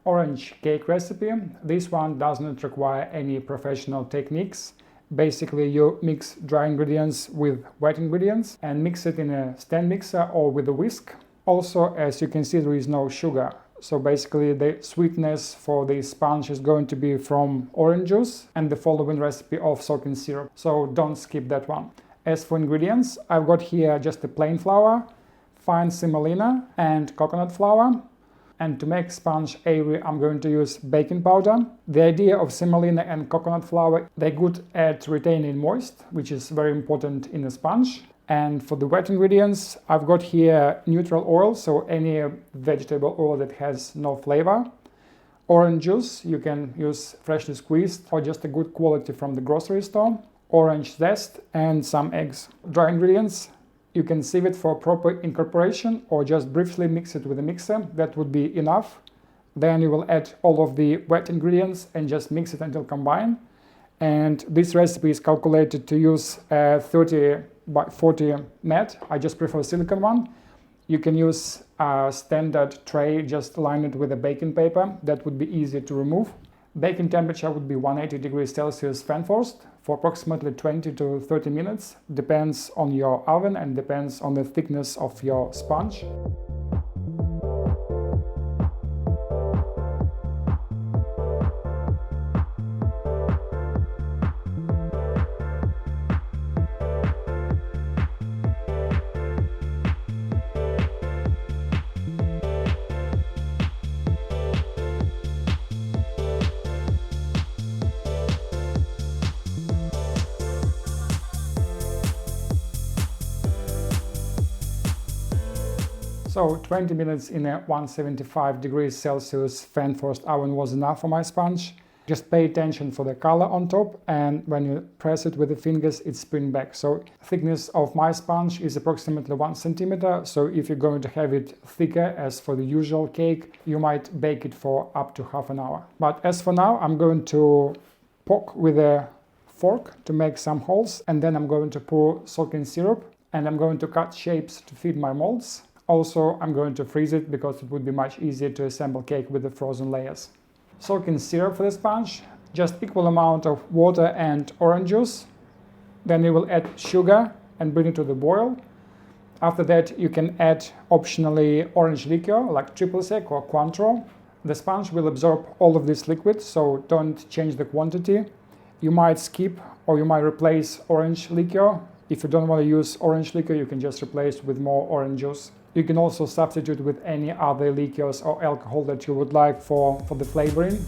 orange cake recipe. This one does not require any professional techniques. Basically, you mix dry ingredients with wet ingredients and mix it in a stand mixer or with a whisk. Also, as you can see, there is no sugar. So basically the sweetness for the sponge is going to be from orange juice and the following recipe of soaking syrup. So don't skip that one. As for ingredients, I've got here just a plain flour, fine semolina and coconut flour. And to make sponge airy, I'm going to use baking powder. The idea of semolina and coconut flour, they're good at retaining moist, which is very important in a sponge. And for the wet ingredients, I've got here neutral oil, so any vegetable oil that has no flavor. Orange juice, you can use freshly squeezed or just a good quality from the grocery store. Orange zest and some eggs. Dry ingredients, you can sieve it for proper incorporation or just briefly mix it with a mixer. That would be enough. Then you will add all of the wet ingredients and just mix it until combined. And this recipe is calculated to use a 30 by 40 mat. I just prefer a silicone one. You can use a standard tray, just line it with a baking paper. That would be easy to remove. Baking temperature would be 180 degrees Celsius fan forced for approximately 20 to 30 minutes. Depends on your oven and depends on the thickness of your sponge. So 20 minutes in a 175 degrees Celsius fan forced oven was enough for my sponge. Just pay attention for the color on top, and when you press it with the fingers, it spins back. So thickness of my sponge is approximately 1 centimeter. So if you're going to have it thicker as for the usual cake, you might bake it for up to half an hour. But as for now, I'm going to poke with a fork to make some holes, and then I'm going to pour soaking syrup, and I'm going to cut shapes to fit my molds. Also, I'm going to freeze it because it would be much easier to assemble cake with the frozen layers. Soaking syrup for the sponge, just equal amount of water and orange juice. Then you will add sugar and bring it to the boil. After that, you can add optionally orange liquor like triple sec or Cointreau. The sponge will absorb all of this liquid, so don't change the quantity. You might skip or you might replace orange liquor. If you don't want to use orange liquor, you can just replace with more orange juice. You can also substitute with any other liqueurs or alcohol that you would like for the flavoring.